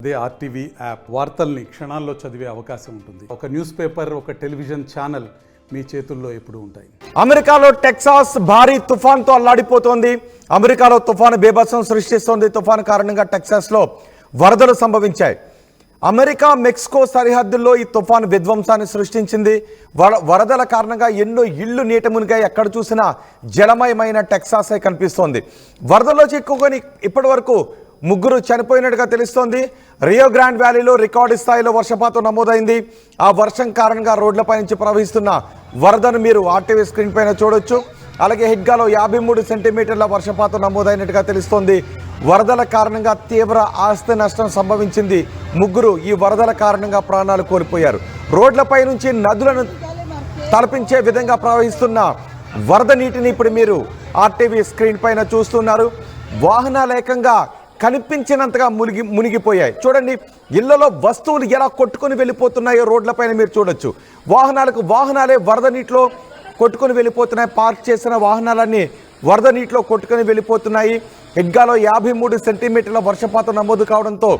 అదే RTV app వార్తల్ని క్షణాల్లో చదివే అవకాశం ఉంటుంది. ఒక న్యూస్ పేపర్, ఒక టెలివిజన్ ఛానల్ మీ చేతుల్లో ఎప్పుడూ ఉంటాయి. అమెరికాలో టెక్సాస్ భారీ తుఫాన్తో అల్లాడిపోతోంది. అమెరికాలో తుఫాను బీభత్సం సృష్టిస్తోంది. తుఫాను కారణంగా టెక్సాస్లో వరదలు సంభవించాయి. అమెరికా మెక్సికో సరిహద్దుల్లో ఈ తుఫాను విధ్వంసాన్ని సృష్టించింది. వరదల కారణంగా ఎన్నో ఇళ్లు నీట మునిగాయి. ఎక్కడ చూసినా జలమయమైన టెక్సాసే కనిపిస్తోంది. వరదల్లో చిక్కుకొని ఇప్పటి వరకు 3 చనిపోయినట్టుగా తెలుస్తోంది. రియో గ్రాండ్ వ్యాలీలో రికార్డు స్థాయిలో వర్షపాతం నమోదైంది. ఆ వర్షం కారణంగా రోడ్లపై నుంచి ప్రవహిస్తున్న వరదను మీరు ఆర్టీవీ స్క్రీన్ పైన చూడొచ్చు. అలాగే హిడ్గాలో 53 సెంటీమీటర్ల వర్షపాతం నమోదైనట్టుగా తెలుస్తోంది. వరదల కారణంగా తీవ్ర ఆస్తి నష్టం సంభవించింది. 3 ఈ వరదల కారణంగా ప్రాణాలు కోల్పోయారు. రోడ్లపై నుంచి నదులను తలపించే విధంగా ప్రవహిస్తున్న వరద నీటిని ఇప్పుడు మీరు ఆర్టీవీ స్క్రీన్ పైన చూస్తున్నారు. వాహనాలు ఏకంగా కనిపించినంతగా మునిగిపోయాయి. చూడండి, ఇళ్లలో వస్తువులు ఎలా కొట్టుకొని వెళ్ళిపోతున్నాయో రోడ్లపైన మీరు చూడొచ్చు. వాహనాలే వరద నీటిలో కొట్టుకొని వెళ్ళిపోతున్నాయి. పార్క్ చేసిన వాహనాలన్నీ వరద నీటిలో కొట్టుకొని వెళ్ళిపోతున్నాయి. హిడ్గాలో 53 సెంటీమీటర్ల వర్షపాతం నమోదు కావడంతో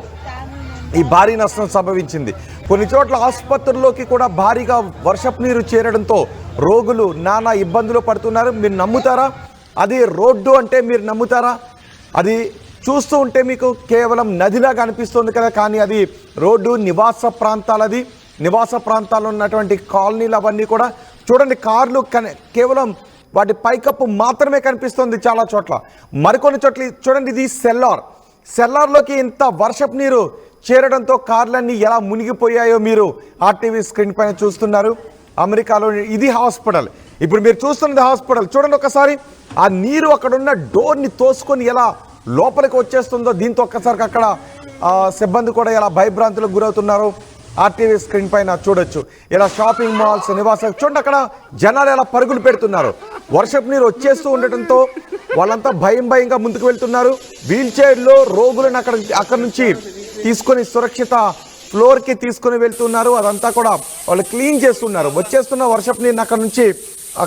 ఈ భారీ నష్టం సంభవించింది. కొన్ని చోట్ల ఆసుపత్రుల్లోకి కూడా భారీగా వర్షపు నీరు చేరడంతో రోగులు నానా ఇబ్బందులు పడుతున్నారు. మీరు నమ్ముతారా? అది రోడ్డు అంటే మీరు నమ్ముతారా? అది చూస్తూ ఉంటే మీకు కేవలం నదిలాగా అనిపిస్తుంది కదా, కానీ అది రోడ్డు. నివాస ప్రాంతాల్లో ఉన్నటువంటి కాలనీలు అవన్నీ కూడా చూడండి. కార్లు కేవలం వాటి పైకప్పు మాత్రమే కనిపిస్తుంది చాలా చోట్ల. మరికొన్ని చోట్ల చూడండి, ఇది సెల్లార్లోకి ఇంత వర్షపు నీరు చేరడంతో కార్లన్నీ ఎలా మునిగిపోయాయో మీరు ఆర్టీవీ స్క్రీన్ పైన చూస్తున్నారు. అమెరికాలో ఇది హాస్పిటల్. ఇప్పుడు మీరు చూస్తున్నది హాస్పిటల్. చూడండి ఒకసారి, ఆ నీరు అక్కడున్న డోర్ని తోసుకొని ఎలా లోపలికి వచ్చేస్తుందో. దీంతో ఒక్కసారికి అక్కడ సిబ్బంది కూడా ఎలా భయభ్రాంతులకు గురవుతున్నారు ఆర్టీవీ స్క్రీన్ పైన చూడొచ్చు. ఇలా షాపింగ్ మాల్స్, నివాసాలు చూడండి, అక్కడ జనాలు ఎలా పరుగులు పెడుతున్నారు. వర్షపు నీరు వచ్చేస్తూ ఉండటంతో వాళ్ళంతా భయంగా ముందుకు వెళ్తున్నారు. వీల్ చైర్లో రోగులను అక్కడి నుంచి తీసుకొని సురక్షిత ఫ్లోర్కి తీసుకొని వెళ్తున్నారు. అదంతా కూడా వాళ్ళు క్లీన్ చేస్తున్నారు. వచ్చేస్తున్న వర్షపు నీరుని అక్కడ నుంచి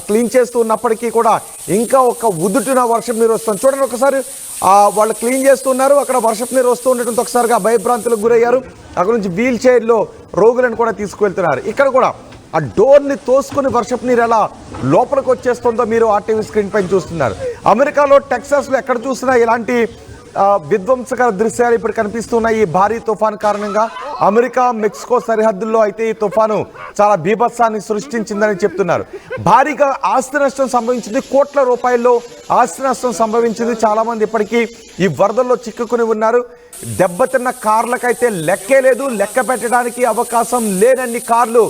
క్లీన్ చేస్తూ ఉన్నప్పటికీ కూడా ఇంకా ఒక ఉదుటిన వర్షపు నీరు వస్తుంది. చూడండి ఒకసారి, వాళ్ళు క్లీన్ చేస్తున్నారు. అక్కడ వర్షపు నీరు వస్తూ ఉండటంతో ఒకసారిగా భయభ్రాంతులకు గురయ్యారు. అక్కడ నుంచి వీల్ చైర్లో రోగులను కూడా తీసుకువెళ్తున్నారు. ఇక్కడ కూడా ఆ డోర్ని తోసుకుని వర్షపు నీరు ఎలా లోపలికి వచ్చేస్తుందో మీరు ఆర్టీవీ స్క్రీన్ పైన చూస్తున్నారు. అమెరికాలో టెక్సాస్లో ఎక్కడ చూసినా ఇలాంటి విధ్వంసకర దృశ్యాలు ఇప్పుడు కనిపిస్తున్నాయి. ఈ భారీ తుఫాను కారణంగా అమెరికా మెక్సికో సరిహద్దుల్లో అయితే ఈ తుఫాను చాలా బీభత్సాన్ని సృష్టించిందని చెప్తున్నారు. భారీగా ఆస్తి నష్టం సంభవించింది. కోట్ల రూపాయల్లో ఆస్తి నష్టం సంభవించింది. చాలామంది ఇప్పటికీ ఈ వరదల్లో చిక్కుకుని ఉన్నారు. దెబ్బతిన్న కార్లకైతే లెక్కే లేదు. లెక్క పెట్టడానికి అవకాశం లేనన్ని కార్లు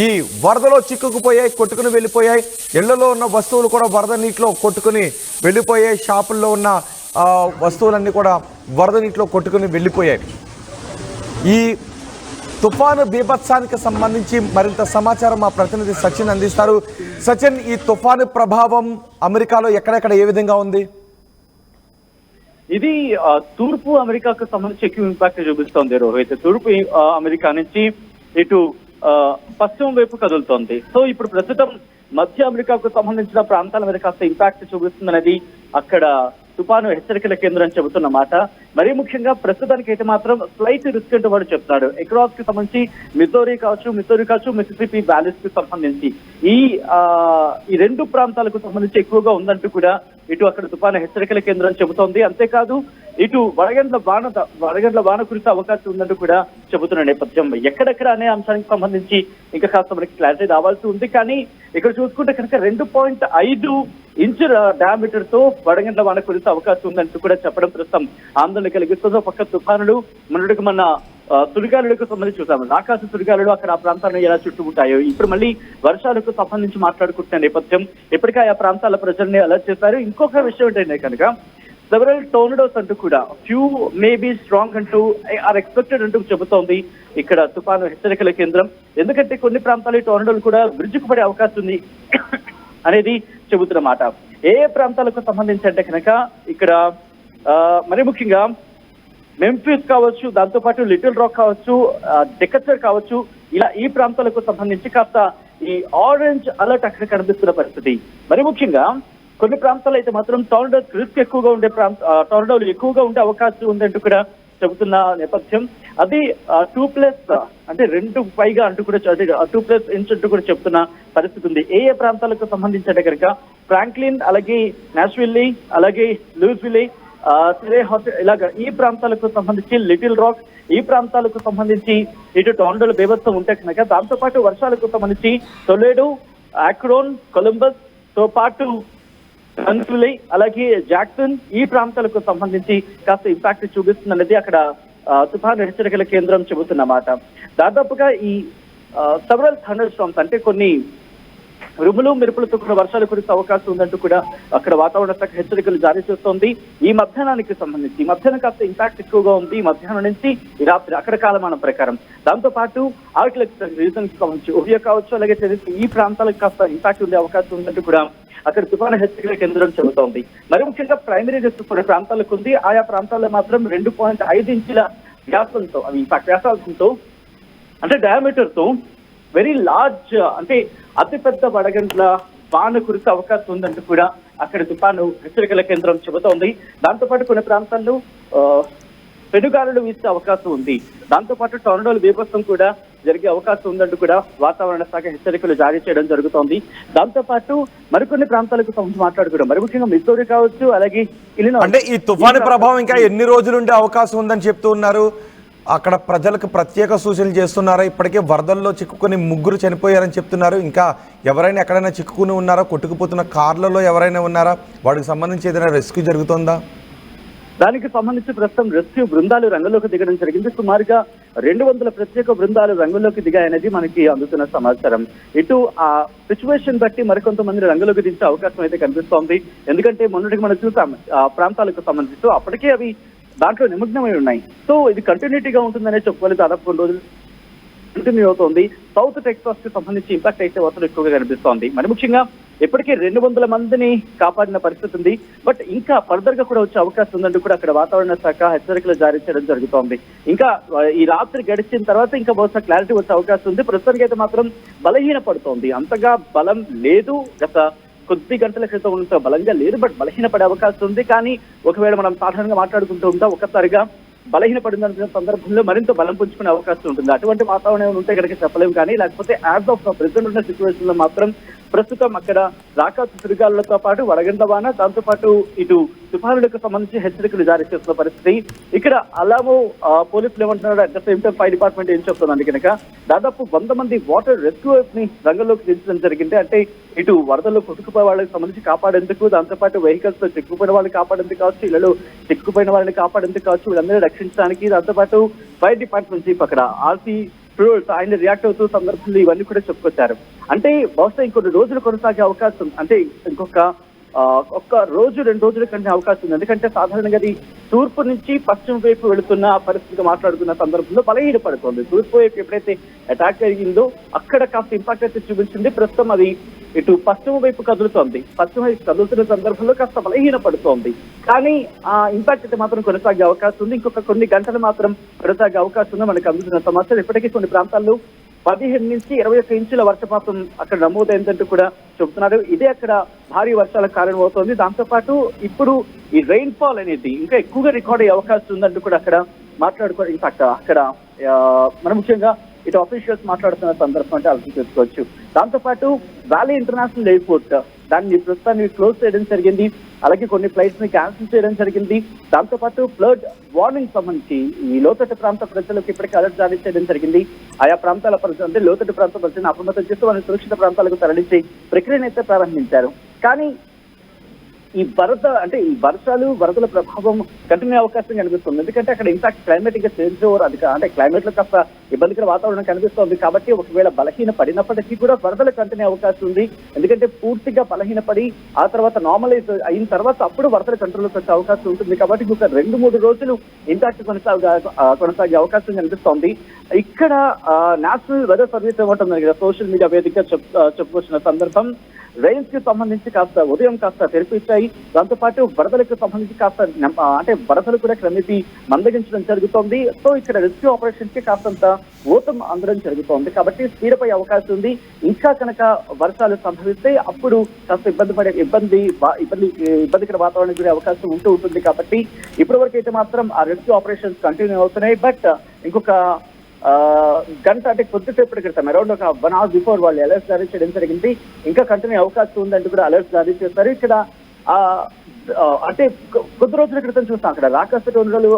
ఈ వరదలో చిక్కుకుపోయాయి, కొట్టుకుని వెళ్ళిపోయాయి. ఇళ్లలో ఉన్న వస్తువులు కూడా వరద నీటిలో కొట్టుకుని వెళ్ళిపోయాయి. షాపుల్లో ఉన్న వస్తువులన్నీ కూడా వరద నీటిలో కొట్టుకుని వెళ్ళిపోయాయి. ఈ తుఫాను బీభత్సానికి సంబంధించి మరింత సమాచారం మా ప్రతినిధి సచిన్ అందిస్తారు. సచిన్, ఈ తుఫాను ప్రభావం అమెరికాలో ఎక్కడెక్కడ ఏ విధంగా ఉంది? ఇది తూర్పు అమెరికాకు సంబంధించి ఎక్కువ ఇంపాక్ట్ చూపిస్తోంది రోహిత్. తూర్పు అమెరికా నుంచి ఇటు పశ్చిమ వైపు కదులుతోంది. సో ఇప్పుడు ప్రస్తుతం మధ్య అమెరికాకు సంబంధించిన ప్రాంతాల మీద కాస్త ఇంపాక్ట్ చూపిస్తుందనేది అక్కడ తుఫాను హెచ్చరికల కేంద్రం చెబుతున్న మాట. మరీ ముఖ్యంగా ప్రస్తుతానికి అయితే మాత్రం స్లైట్ రిస్క్ అంటూ వాడు చెప్తున్నాడు. ఎక్రాస్ కి సంబంధించి మిస్సౌరీ కావచ్చు, మిసిసిపి వ్యాలీస్ కి సంబంధించి ఈ 2 ప్రాంతాలకు సంబంధించి ఎక్కువగా ఉందంటూ కూడా ఇటు అక్కడ తుఫాను హెచ్చరికల కేంద్రం చెబుతోంది. అంతేకాదు ఇటు వడగండ్ల వాన కురిసే అవకాశం ఉందంటూ కూడా చెబుతున్న నేపథ్యం ఎక్కడెక్కడ అనే అంశానికి సంబంధించి ఇంకా కాస్త మనకి క్లారిటీ రావాల్సి ఉంది. కానీ ఇక్కడ చూసుకుంటే కనుక 2.5 ఇంచు డయామీటర్ తో వడగండ్ల వాన కురిసే అవకాశం ఉందంటూ కూడా చెప్పడం ప్రస్తుతం ఆందోళన కలిగిస్తుంది. పక్క తుఫానులు మన సుడిగాలులకు సంబంధించి చూసాము. ఆకాశ సుడిగాలులు అక్కడ ఆ ప్రాంతాలను ఎలా చుట్టుముట్టాయో ఇప్పుడు మళ్ళీ వర్షాలకు సంబంధించి మాట్లాడుకుంటున్న నేపథ్యం ఇప్పటికే ఆ ప్రాంతాల ప్రజల్ని అలర్ట్ చేశారు. ఇంకొక విషయం ఏంటంటే కనుక సెవరల్ టోర్నడోస్ అంటూ కూడా ఫ్యూ మే బీ స్ట్రాంగ్ అంటూ ఆర్ ఎక్స్పెక్టెడ్ అంటూ చెబుతోంది ఇక్కడ తుఫాను హెచ్చరికల కేంద్రం. ఎందుకంటే కొన్ని ప్రాంతాలు టోర్నడోలు కూడా విరుచుకు పడే అవకాశం ఉంది అనేది చెబుతున్నమాట. ఏ ప్రాంతాలకు సంబంధించి అంటే కనుక ఇక్కడ మరి ముఖ్యంగా మెంఫిస్ కావచ్చు, దాంతోపాటు లిటిల్ రాక్ కావచ్చు, డెకచర్ కావచ్చు, ఇలా ఈ ప్రాంతాలకు సంబంధించి కాస్త ఈ ఆరెంజ్ అలర్ట్ అక్కడ కనిపిస్తున్న పరిస్థితి. మరి ముఖ్యంగా కొన్ని ప్రాంతాల్లో అయితే మాత్రం టోర్నడోస్ రిస్క్ ఎక్కువగా ఉండే టోర్నడోలు ఎక్కువగా ఉండే అవకాశం ఉందంటూ కూడా చెబుతున్న నేపథ్యం. అది 2+ అంటే 2 పైగా అంటూ కూడా 2+ ఇంచ్ అంటూ కూడా చెప్తున్న పరిస్థితి ఉంది. ఏ ప్రాంతాలకు సంబంధించి కనుక ఫ్రాంక్లిన్, అలాగే నాష్విల్లీ, అలాగే లూయిస్విల్లీ, ఇలాగా ఈ ప్రాంతాలకు సంబంధించి లిటిల్ రాక్, ఈ ప్రాంతాలకు సంబంధించి ఇటు టొరంటోలో బీభత్సం ఉంటే కనుక దాంతో పాటు వర్షాలకు సంబంధించి టొలేడో, ఆక్రోన్, కొలంబస్ తో పాటు హన్స్విల్లీ, అలాగే జాక్సన్ ఈ ప్రాంతాలకు సంబంధించి కాస్త ఇంపాక్ట్ చూపిస్తుందనేది అక్కడ తుఫాను హెచ్చరికల కేంద్రం చెబుతున్నమాట. దాదాపుగా ఈ సెవరల్ థండర్ స్టార్మ్స్ అంటే కొన్ని ఉరుములు మెరుపులతో కూడా వర్షాలు కురిసే అవకాశం ఉందంటూ కూడా అక్కడ వాతావరణ శాఖ హెచ్చరికలు జారీ చేస్తోంది. ఈ మధ్యాహ్నానికి సంబంధించి మధ్యాహ్నం కాస్త ఇంపాక్ట్ ఎక్కువగా ఉంది. ఈ మధ్యాహ్నం నుంచి ఈ రాత్రి అక్కడ కాలమానం ప్రకారం. దాంతో పాటు ఆర్కిటెక్ట్ రీజన్ కి సంబంధించి ఉభయ కావచ్చు, అలాగే ఈ ప్రాంతాలకు కాస్త ఇంపాక్ట్ ఉండే అవకాశం ఉందంటూ కూడా అక్కడ తుఫాను హెచ్చరికల కేంద్రం చెబుతోంది. మరి ముఖ్యంగా ప్రైమరీ రిస్క్ కొన్ని ప్రాంతాలకు ఉంది. ఆయా ప్రాంతాల్లో మాత్రం 2.5 ఇంచుల వ్యాసంతో వ్యాసాంతో అంటే డయామీటర్ తో వెరీ లార్జ్ అంటే అతిపెద్ద వడగండ్ల వాన కురిసే అవకాశం ఉందంటూ కూడా అక్కడ తుఫాను హెచ్చరికల కేంద్రం చెబుతోంది. దాంతోపాటు కొన్ని ప్రాంతాల్లో పెనుగాలులు వీసే అవకాశం ఉంది. దాంతోపాటు టొరంటోలో బీభత్సం కూడా జరిగే అవకాశం ఉందంటూ కూడా వాతావరణ శాఖ హెచ్చరికలు జారీ చేయడం జరుగుతోంది. దాంతోపాటు మరికొన్ని ప్రాంతాలకు సంబంధించి మాట్లాడుకోవడం మరి ముఖ్యంగా మిస్సౌరీ కావచ్చు, అలాగే అంటే ఈ తుఫాను ప్రభావం ఇంకా ఎన్ని రోజులు ఉండే అవకాశం ఉందని చెప్తూ ఉన్నారు. అక్కడ ప్రజలకు ప్రత్యేక సూచనలు చేస్తున్నారా? ఇప్పటికే వరదల్లో చిక్కుకొని 3 చనిపోయారని చెప్తున్నారు. ఇంకా ఎవరైనా ఎక్కడైనా చిక్కుకుని ఉన్నారా? కొట్టుకుపోతున్న కార్లలో ఎవరైనా ఉన్నారా? వాటికి సంబంధించి ఏదైనా రెస్క్యూ జరుగుతుందా? దానికి సంబంధించి ప్రస్తుతం రెస్క్యూ బృందాలు రంగంలోకి దిగడం జరిగింది. సుమారుగా 200 ప్రత్యేక బృందాలు రంగంలోకి దిగాయనేది మనకి అందుతున్న సమాచారం. ఇటు ఆ సిచ్యువేషన్ బట్టి మరికొంతమంది రంగంలోకి దించే అవకాశం అయితే కనిపిస్తోంది. ఎందుకంటే మొన్నటికి మనం చూసాం ప్రాంతాలకు సంబంధించి అప్పటికే అవి దాంట్లో నిమగ్నమై ఉన్నాయి. సో ఇది కంటిన్యూటీగా ఉంటుందనే చెప్పుకోవాలి. దాదాపు 2 రోజులు కంటిన్యూ అవుతోంది. సౌత్ టెక్సాస్ కి సంబంధించి ఇంపాక్ట్ అయితే ఒత్తిడి ఎక్కువగా కనిపిస్తోంది. మరి ముఖ్యంగా ఇప్పటికే 200 మందిని కాపాడిన పరిస్థితి ఉంది. బట్ ఇంకా ఫర్దర్ గా కూడా వచ్చే అవకాశం ఉందంటూ కూడా అక్కడ వాతావరణ శాఖ హెచ్చరికలు జారీ చేయడం జరుగుతోంది. ఇంకా ఈ రాత్రి గడిచిన తర్వాత ఇంకా బహుశా క్లారిటీ వచ్చే అవకాశం ఉంది. ప్రస్తుతానికి అయితే మాత్రం బలహీన పడుతోంది. అంతగా బలం లేదు. గత కొద్ది గంటల క్రితం ఉన్నంత బలంగా లేదు, బట్ బలహీన పడే అవకాశం ఉంది. కానీ ఒకవేళ మనం సాధారణంగా మాట్లాడుకుంటూ ఉంటాం, ఒక్కసారిగా బలహీన పడిన సందర్భంలో మరింత బలం పుంజుకునే అవకాశం ఉంటుంది. అటువంటి వాతావరణం ఉంటే కనుక చెప్పలేము. కానీ లేకపోతే యాజ్ ఆఫ్ ప్రెసెంట్ ఉన్న సిచ్యువేషన్ లో మాత్రం ప్రస్తుతం అక్కడ రాకాసు తిరుగాలతో పాటు వడగండ్ల వాన, దాంతో పాటు ఇటు తుఫానులకు సంబంధించి హెచ్చరికలు జారీ చేస్తున్న పరిస్థితి. ఇక్కడ అలామో పోలీసులు ఏమంటున్నారు, at the same time fire department ఏం చెప్తుందండి కనుక దాదాపు 100 మంది వాటర్ రెస్క్యూయర్స్ ని రంగంలోకి దించడం జరిగింది. అంటే ఇటు వరదల్లో కొట్టుకుపోయే వాళ్ళకి సంబంధించి కాపాడేందుకు, దాంతో పాటు వెహికల్స్ తో చిక్కుపోయిన వాళ్ళని కాపాడేందుకు కావచ్చు, ఇళ్లలో చిక్కుపోయిన వాళ్ళని కాపాడేందుకు కావచ్చు, వీళ్ళందరినీ రక్షించడానికి దాంతో పాటు ఫైర్ డిపార్ట్మెంట్ చీఫ్ అక్కడ ఆర్సీ ఫ్రూట్స్ ఆయన రియాక్ట్ అవుతూ సందర్భంలో ఇవన్నీ కూడా చెప్పుకొచ్చారు. అంటే బహుశా ఇంకొన్ని రోజులు కొనసాగే అవకాశం, అంటే ఒక్క రోజు 2 రోజుల కంటే అవకాశం ఉంది. ఎందుకంటే సాధారణంగా అది తూర్పు నుంచి పశ్చిమ వైపు వెళుతున్న పరిస్థితిగా మాట్లాడుతున్న సందర్భంలో బలహీన పడుతోంది. తూర్పు వైపు ఎప్పుడైతే అటాక్ జరిగిందో అక్కడ కాస్త ఇంపాక్ట్ అయితే చూపించింది. ప్రస్తుతం అది ఇటు పశ్చిమ వైపు కదులుతోంది. పశ్చిమ వైపు కదులుతున్న సందర్భంలో కాస్త బలహీన పడుతోంది. కానీ ఆ ఇంపాక్ట్ అయితే మాత్రం కొనసాగే అవకాశం ఉంది. ఇంకొక కొన్ని గంటలు మాత్రం కొనసాగే అవకాశం ఉంది. మనకు అందుతున్న సమాచారం ఇప్పటికీ కొన్ని ప్రాంతాల్లో 15 నుంచి 21 ఇంచుల వర్షపాతం అక్కడ నమోదైందంటూ కూడా చెబుతున్నారు. ఇదే అక్కడ భారీ వర్షాలకు కారణమవుతోంది. దాంతో పాటు ఇప్పుడు ఈ రెయిన్ ఫాల్ అనేది ఇంకా ఎక్కువగా రికార్డ్ అయ్యే అవకాశం ఉందంటూ కూడా అక్కడ మాట్లాడుకోవడం. ఇన్ఫాక్ట్ అక్కడ మనం ముఖ్యంగా ఇటు అఫీషియల్స్ మాట్లాడుతున్న సందర్భం అంటే అర్థం చేసుకోవచ్చు. దాంతో పాటు వ్యాలీ ఇంటర్నేషనల్ ఎయిర్పోర్ట్ దాన్ని ప్రస్తుతాన్ని క్లోజ్ చేయడం జరిగింది. అలాగే కొన్ని ఫ్లైట్స్ ని క్యాన్సిల్ చేయడం జరిగింది. దాంతో పాటు ఫ్లడ్ వార్నింగ్ సంబంధించి ఈ లోతట్టు ప్రాంత ప్రజలకు ఇప్పటికీ అలర్ట్ జారీ చేయడం జరిగింది. ఆయా ప్రాంతాల ప్రజలు అంటే లోతట్టు ప్రాంత ప్రజలను అప్రమత్తం చేస్తూ వాళ్ళని సురక్షిత ప్రాంతాలకు తరలించే ప్రక్రియను అయితే ప్రారంభించారు. కానీ ఈ వర్షాలు వరదల ప్రభావం కంటిన్యూ అవకాశం కనిపిస్తుంది. ఎందుకంటే అక్కడ ఇన్ఫాక్ట్ క్లైమేటిక్ చేంజ్ ఓవర్ అంటే క్లైమేట్ లో కాస్త ఇబ్బందికర వాతావరణం కనిపిస్తోంది. కాబట్టి ఒకవేళ బలహీన పడినప్పటికీ కూడా వరదలు కంటిన్యూ అవకాశం ఉంది. ఎందుకంటే పూర్తిగా బలహీనపడి ఆ తర్వాత నార్మలైజ్ అయిన తర్వాత అప్పుడు వరదల కంట్రోల్లోకి వచ్చే అవకాశం ఉంటుంది. కాబట్టి ఒక 2-3 రోజులు ఇంపాక్ట్ కొనసాగే అవకాశం కనిపిస్తోంది. ఇక్కడ నేషనల్ వెదర్ సర్వీస్ ఏమంటుంది కదా, సోషల్ మీడియా వేదికగా చెప్పుకొచ్చిన సందర్భం రైన్స్ కి సంబంధించి కాస్త ఉదయం కాస్త తెరిపించాయి. దాంతో పాటు వరదలకు సంబంధించి కాస్త అంటే వరదలు కూడా క్రమేపీ మందగించడం జరుగుతోంది. సో ఇక్కడ రెస్క్యూ ఆపరేషన్ కి కాస్తంత ఊతం అందడం జరుగుతోంది. కాబట్టి స్పీడ్ పై అవకాశం ఉంది. ఇంకా కనుక వర్షాలు సంభవిస్తే అప్పుడు కాస్త ఇబ్బందికర వాతావరణం కూడా అవకాశం ఉంటుంది. కాబట్టి ఇప్పటి వరకు అయితే మాత్రం ఆ రెస్క్యూ ఆపరేషన్స్ కంటిన్యూ అవుతున్నాయి. బట్ ఇంకొక గంట అంటే కొద్దిసేపటి క్రితం అరౌండ్ ఒక 1 hour బిఫోర్ వాళ్ళు అలర్ట్ జారీ చేయడం జరిగింది. ఇంకా కంటిన్యూ అవకాశం ఉందంటూ కూడా అలర్ట్ జారీ చేస్తారు. ఇక్కడ అంటే కొద్ది రోజుల క్రితం చూస్తాం అక్కడ రాకాసి టోన్లు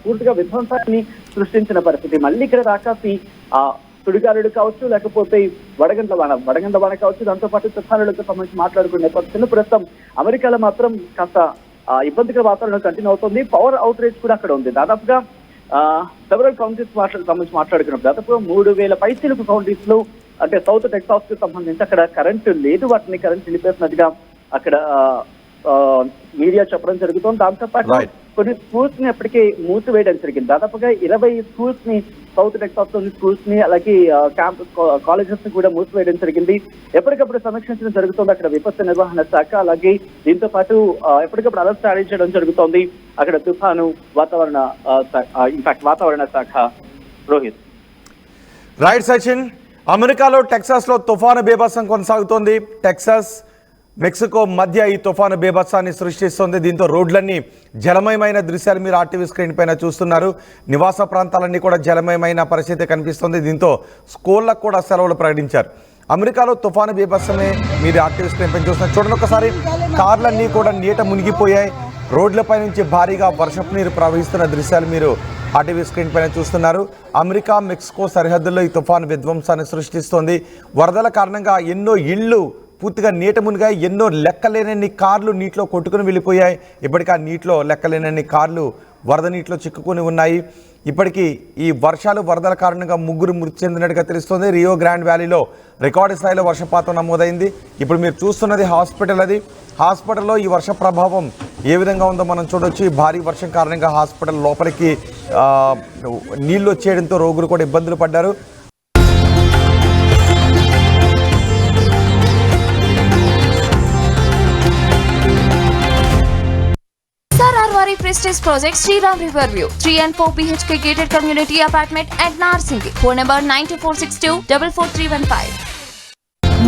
పూర్తిగా విధ్వంసాన్ని సృష్టించిన పరిస్థితి. మళ్ళీ ఇక్కడ రాకాసి సుడిగాలుడు కావచ్చు, లేకపోతే వడగండ్ల వాన కావచ్చు, దాంతో పాటు తుఫానులతో సంబంధించి మాట్లాడుకునే నేపథ్యంలో ప్రస్తుతం అమెరికాలో మాత్రం కాస్త ఇబ్బందికర వాతావరణం కంటిన్యూ అవుతుంది. పవర్ అవుట్ రేజ్ కూడా అక్కడ ఉంది. దాదాపుగా సెవరల్ కౌంటీస్ సంబంధించి మాట్లాడుకున్నప్పుడు దాదాపుగా 3000 పైసలకు కౌంటీస్ లో అంటే సౌత్ టెక్సాస్ కి సంబంధించి అక్కడ కరెంటు లేదు, వాటిని కరెంట్ నిలిపేసినట్టుగా అక్కడ మీడియా చెప్పడం జరుగుతుంది. దాంతో పాటు కొన్ని స్కూల్స్ ని ఎప్పటికీ మూసివేయడం జరిగింది. దాదాపుగా 20 స్కూల్స్ ని సౌత్ టెక్సాస్ లోని స్కూల్స్ ని అలాగే కాలేజెస్ ని కూడా మూసివేయడం జరిగింది. ఎప్పటికప్పుడు సమీక్షించడం జరుగుతుంది అక్కడ విపత్తు నిర్వహణ శాఖ. అలాగే దీంతో పాటు ఎప్పటికప్పుడు అలర్ట్ జారీ చేయడం జరుగుతోంది అక్కడ తుఫాను వాతావరణ శాఖ. రోహిత్. రైట్ సచిన్, అమెరికాలో టెక్సాస్లో తుఫాను బీభత్సం కొనసాగుతోంది. టెక్సాస్ మెక్సికో మధ్య ఈ తుఫాను బీభత్సాన్ని సృష్టిస్తుంది. దీంతో రోడ్లన్నీ జలమయమైన దృశ్యాలు మీరు ఆర్టీవీ స్క్రీన్ పైన చూస్తున్నారు. నివాస ప్రాంతాలన్నీ కూడా జలమయమైన పరిస్థితి కనిపిస్తుంది. దీంతో స్కూళ్ళకు కూడా సెలవులు ప్రకటించారు. అమెరికాలో తుఫాను బీభత్సమే మీరు ఆర్టీవీ స్క్రీన్ పైన చూస్తున్నారు. చూడండి ఒకసారి, కార్లన్నీ కూడా నీట మునిగిపోయాయి. రోడ్లపై నుంచి భారీగా వర్షపు నీరు ప్రవహిస్తున్న దృశ్యాలు మీరు ఆర్టీవీ స్క్రీన్ పైన చూస్తున్నారు. అమెరికా మెక్సికో సరిహద్దుల్లో ఈ తుఫాను విధ్వంసాన్ని సృష్టిస్తోంది. వరదల కారణంగా ఎన్నో ఇళ్ళు పూర్తిగా నీట మునిగాయి. ఎన్నో లెక్కలేనన్ని కార్లు నీటిలో కొట్టుకుని వెళ్ళిపోయాయి. ఇప్పటికీ ఆ నీటిలో లెక్కలేనన్ని కార్లు వరద నీటిలో చిక్కుకొని ఉన్నాయి. ఇప్పటికీ ఈ వర్షాలు వరదల కారణంగా 3 మృతి చెందినట్టుగా తెలుస్తోంది. రియో గ్రాండ్ వ్యాలీలో రికార్డు స్థాయిలో వర్షపాతం నమోదైంది. ఇప్పుడు మీరు చూస్తున్నది హాస్పిటల్. అది హాస్పిటల్లో ఈ వర్ష ప్రభావం ఏ విధంగా ఉందో మనం చూడొచ్చు. ఈ భారీ వర్షం కారణంగా హాస్పిటల్ లోపలికి నీళ్లు వచ్చేయడంతో రోగులు కూడా ఇబ్బందులు పడ్డారు. Prestige Project Sriram Riverview 3 and 4 BHK gated community apartment at Narsingi. Phone number 9462444315.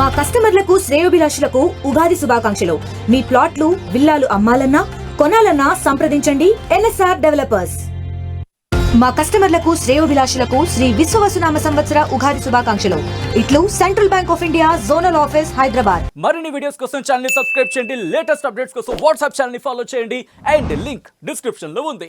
మా కస్టమర్లకు శ్రేయోభిలాషులకు ఉగాది శుభాకాంక్షలు. మీ ప్లాట్లు విల్లాలు అమ్మాలన్నా కొనాలన్నా సంప్రదించండి NSR డెవలపర్స్. మా కస్టమర్లకు శ్రేయోభిలాషులకు శ్రీ విశ్వవసునామ సంవత్సర ఉగాది శుభాకాంక్షలు. ఇట్లు central bank of India zonal office Hyderabad. మరిన్ని వీడియోస్ కోసం ఛానల్ ని సబ్స్క్రైబ్ చేయండి. లేటెస్ట్ అప్డేట్స్ కోసం వాట్సాప్ ఛానల్ ని ఫాలో చేయండి. అండ్ లింక్ డిస్క్రిప్షన్ లో ఉంది.